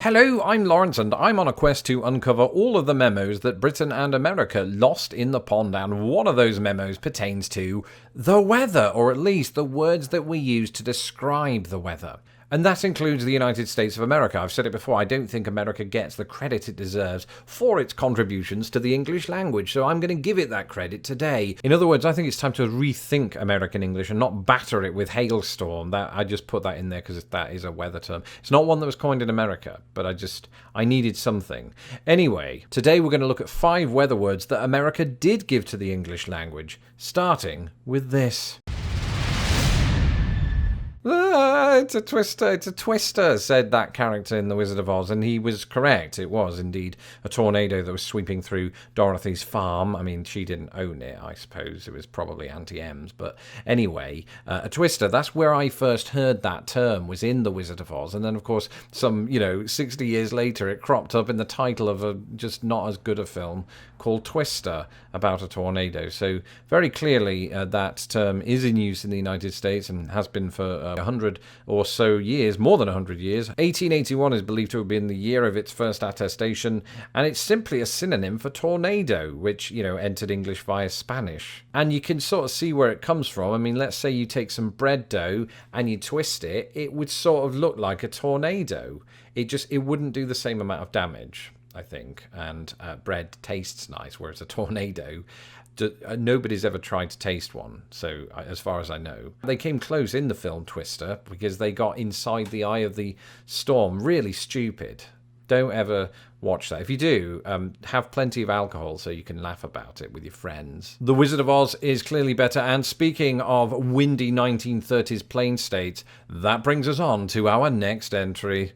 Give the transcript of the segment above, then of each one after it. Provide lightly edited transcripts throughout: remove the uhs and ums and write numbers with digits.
Hello, I'm Lawrence, and I'm on a quest to uncover all of the memos that Britain and America lost in the pond, and one of those memos pertains to the weather, or at least the words that we use to describe the weather. And that includes the United States of America. I've said it before, I don't think America gets the credit it deserves for its contributions to the English language, so I'm going to give it that credit today. In other words, I think it's time to rethink American English and not batter it with hailstorm. I just put that in there because that is a weather term. It's not one that was coined in America, but I needed something. Anyway, today we're going to look at 5 weather words that America did give to the English language, starting with this. It's a twister, said that character in The Wizard of Oz, and he was correct. It was indeed a tornado that was sweeping through Dorothy's farm. I mean, she didn't own it, I suppose. It was probably Auntie M's, but anyway, a twister, that's where I first heard that term, was in The Wizard of Oz, and then, of course, 60 years later, it cropped up in the title of a just not as good a film called Twister, about a tornado. So very clearly that term is in use in the United States and has been for 100 or so years, more than 100 years. 1881 is believed to have been the year of its first attestation, and it's simply a synonym for tornado, which, entered English via Spanish. And you can sort of see where it comes from. I mean, let's say you take some bread dough and you twist it, it would sort of look like a tornado. It wouldn't do the same amount of damage, I think, and bread tastes nice, whereas a tornado, nobody's ever tried to taste one, so as far as I know. They came close in the film Twister because they got inside the eye of the storm. Really stupid. Don't ever watch that. If you do, have plenty of alcohol so you can laugh about it with your friends. The Wizard of Oz is clearly better, and speaking of windy 1930s plain states, that brings us on to our next entry.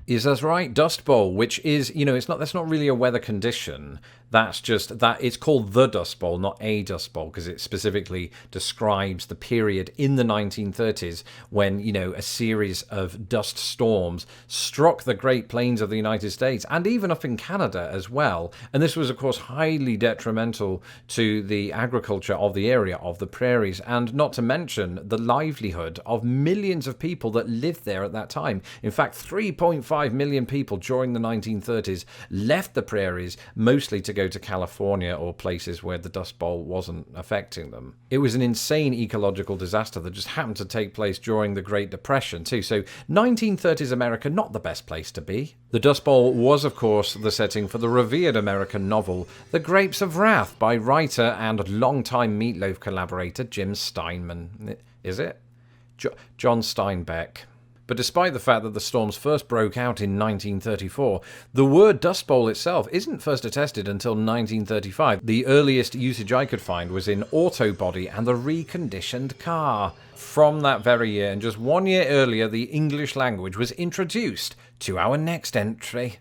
Is that's right, Dust Bowl, which is, that's not really a weather condition. That's just that it's called the Dust Bowl, not a Dust Bowl, because it specifically describes the period in the 1930s when, a series of dust storms struck the Great Plains of the United States and even up in Canada as well. And this was, of course, highly detrimental to the agriculture of the area, of the prairies, and not to mention the livelihood of millions of people that lived there at that time. In fact, 3.5 million people during the 1930s left the prairies, mostly to go to California or places where the Dust Bowl wasn't affecting them. It was an insane ecological disaster that just happened to take place during the Great Depression too. So 1930s America, not the best place to be. The Dust Bowl was, of course, the setting for the revered American novel The Grapes of Wrath by writer and longtime Meat Loaf collaborator Jim Steinman. Is it? John Steinbeck. But despite the fact that the storms first broke out in 1934, the word Dust Bowl itself isn't first attested until 1935. The earliest usage I could find was in Auto Body and the Reconditioned Car. From that very year, and just 1 year earlier, the English language was introduced to our next entry.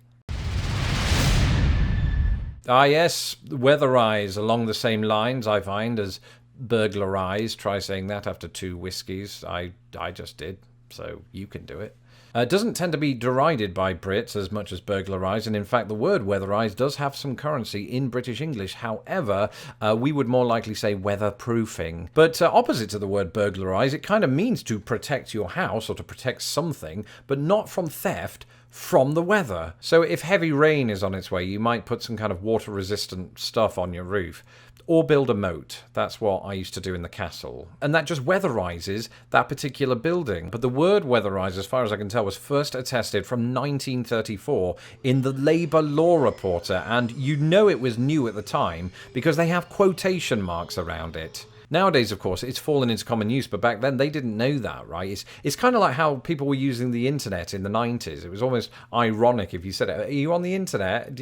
Ah yes, Weatherize, along the same lines, I find, as burglarize. Try saying that after 2 whiskies. I just did. So you can do it. It doesn't tend to be derided by Brits as much as burglarize, and in fact the word weatherize does have some currency in British English. However, we would more likely say weatherproofing. But opposite to the word burglarize, it kind of means to protect your house or to protect something, but not from theft, from the weather. So if heavy rain is on its way, you might put some kind of water-resistant stuff on your roof. Or build a moat. That's what I used to do in the castle. And that just weatherizes that particular building. But the word weatherize, as far as I can tell, was first attested from 1934 in the Labour Law Reporter. And it was new at the time because they have quotation marks around it. Nowadays, of course, it's fallen into common use, but back then they didn't know that, right? It's kind of like how people were using the internet in the 90s. It was almost ironic if you said, "Are you on the internet?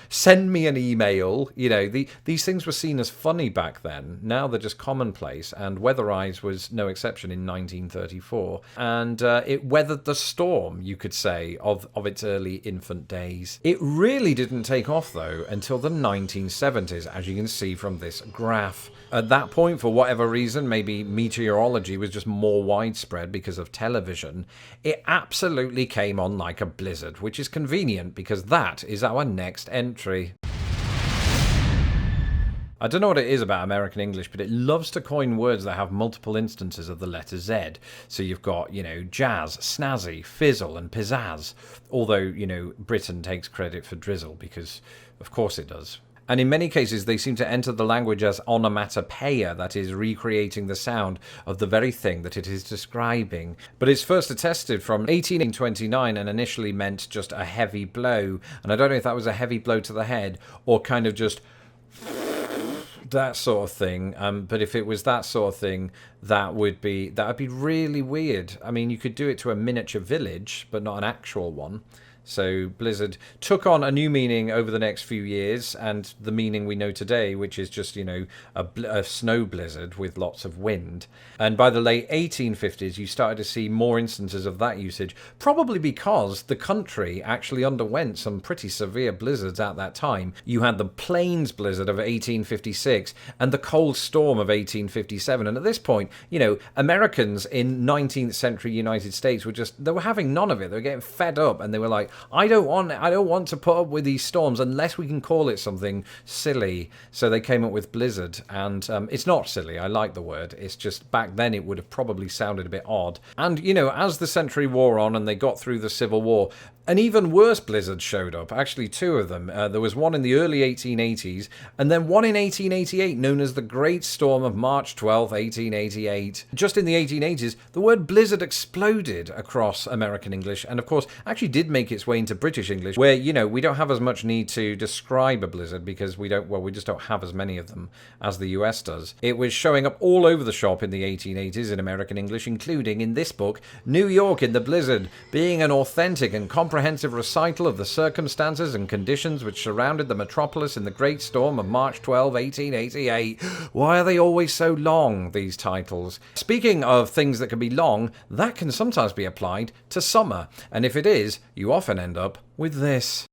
Send me an email." These things were seen as funny back then. Now they're just commonplace, and Weatherize was no exception in 1934. And it weathered the storm, you could say, of its early infant days. It really didn't take off, though, until the 1970s, as you can see from this graph. At that point, for whatever reason, maybe meteorology was just more widespread because of television, it absolutely came on like a blizzard, which is convenient because that is our next entry. I don't know what it is about American English, but it loves to coin words that have multiple instances of the letter Z. So you've got, jazz, snazzy, fizzle, and pizzazz. Although, Britain takes credit for drizzle because, of course, it does. And in many cases, they seem to enter the language as onomatopoeia, that is, recreating the sound of the very thing that it is describing. But it's first attested from 1829 and initially meant just a heavy blow. And I don't know if that was a heavy blow to the head or kind of just that sort of thing. But if it was that sort of thing, that would be really weird. I mean, you could do it to a miniature village, but not an actual one. So blizzard took on a new meaning over the next few years, and the meaning we know today, which is just, a snow blizzard with lots of wind. And by the late 1850s, you started to see more instances of that usage, probably because the country actually underwent some pretty severe blizzards at that time. You had the Plains blizzard of 1856 and the cold storm of 1857. And at this point, Americans in 19th century United States they were having none of it. They were getting fed up, and they were like, I don't want to put up with these storms unless we can call it something silly. So they came up with blizzard, and it's not silly. I like the word. It's just back then it would have probably sounded a bit odd. And, as the century wore on and they got through the Civil War, an even worse blizzard showed up, actually two of them. There was one in the early 1880s, and then one in 1888, known as the Great Storm of March 12, 1888. Just in the 1880s, the word blizzard exploded across American English, and of course, actually did make its way into British English, where, we don't have as much need to describe a blizzard because we just don't have as many of them as the US does. It was showing up all over the shop in the 1880s in American English, including in this book, New York in the Blizzard, being an authentic and comprehensive recital of the circumstances and conditions which surrounded the metropolis in the Great Storm of March 12, 1888. Why are they always so long, these titles? Speaking of things that can be long, that can sometimes be applied to summer, and if it is, you often end up with this.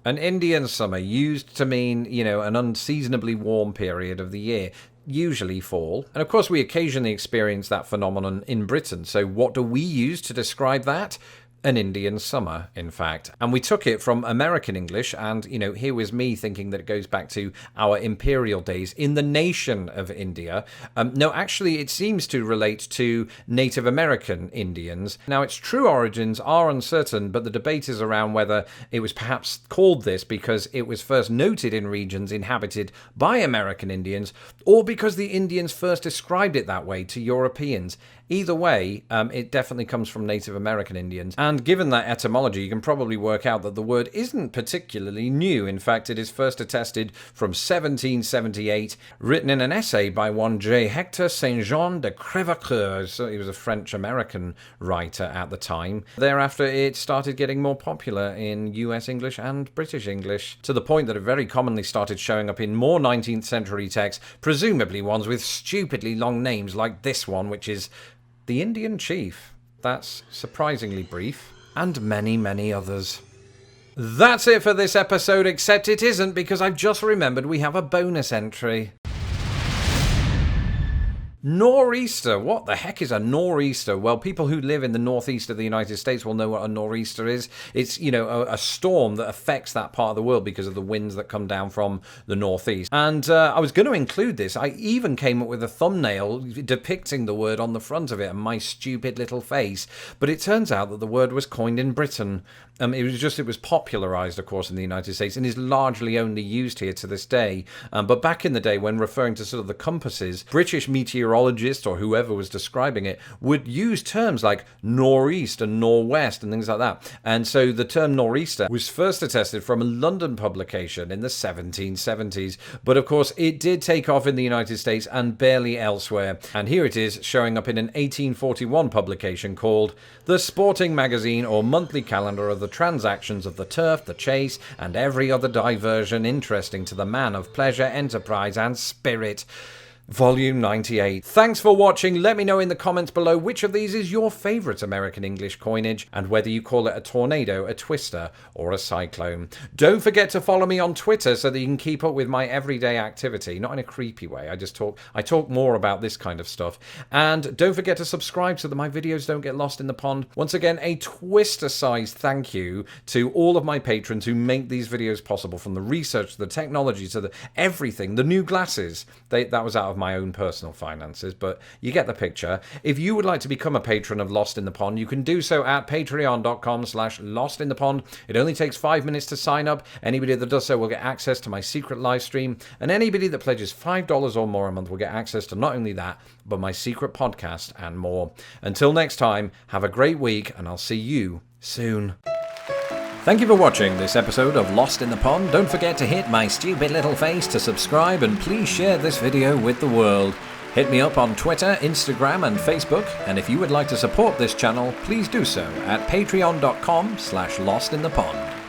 An Indian summer, used to mean, an unseasonably warm period of the year, usually fall. And of course, we occasionally experience that phenomenon in Britain. So what do we use to describe that? An Indian summer, in fact. And we took it from American English, and, here was me thinking that it goes back to our imperial days in the nation of India. No, actually, it seems to relate to Native American Indians. Now, its true origins are uncertain, but the debate is around whether it was perhaps called this because it was first noted in regions inhabited by American Indians, or because the Indians first described it that way to Europeans. Either way, it definitely comes from Native American Indians. And given that etymology, you can probably work out that the word isn't particularly new. In fact, it is first attested from 1778, written in an essay by one J. Hector Saint-Jean de Crèvecoeur. So he was a French-American writer at the time. Thereafter, it started getting more popular in US English and British English, to the point that it very commonly started showing up in more 19th century texts, presumably ones with stupidly long names like this one, which is The Indian Chief. That's surprisingly brief. And many, many others. That's it for this episode, except it isn't, because I've just remembered we have a bonus entry. Nor'easter. What the heck is a nor'easter? Well, people who live in the northeast of the United States will know what a nor'easter is. It's, a storm that affects that part of the world because of the winds that come down from the northeast. And I was going to include this. I even came up with a thumbnail depicting the word on the front of it and my stupid little face. But it turns out that the word was coined in Britain. It was popularized, of course, in the United States and is largely only used here to this day. But back in the day, when referring to sort of the compasses, British meteorologists or whoever was describing it would use terms like nor'east and nor'west and things like that. And so the term nor'easter was first attested from a London publication in the 1770s. But of course, it did take off in the United States and barely elsewhere. And here it is, showing up in an 1841 publication called The Sporting Magazine or Monthly Calendar of the Transactions of the Turf, the Chase, and every other diversion interesting to the man of pleasure, enterprise, and spirit. Volume 98. Thanks for watching. Let me know in the comments below which of these is your favourite American English coinage and whether you call it a tornado, a twister, or a cyclone. Don't forget to follow me on Twitter so that you can keep up with my everyday activity. Not in a creepy way. I talk more about this kind of stuff. And don't forget to subscribe so that my videos don't get lost in the pond. Once again, a twister-sized thank you to all of my patrons who make these videos possible, from the research, the technology, to the everything. The new glasses, that was out of my own personal finances, but you get the picture. If you would like to become a patron of Lost in the Pond, you can do so at patreon.com/lostinthepond. It only takes 5 minutes to sign up. Anybody that does so will get access to my secret live stream, and anybody that pledges $5 or more a month will get access to not only that, but my secret podcast and more. Until next time, have a great week, and I'll see you soon. Thank you for watching this episode of Lost in the Pond. Don't forget to hit my stupid little face to subscribe, and please share this video with the world. Hit me up on Twitter, Instagram, and Facebook, and if you would like to support this channel, please do so at patreon.com/lostinthepond.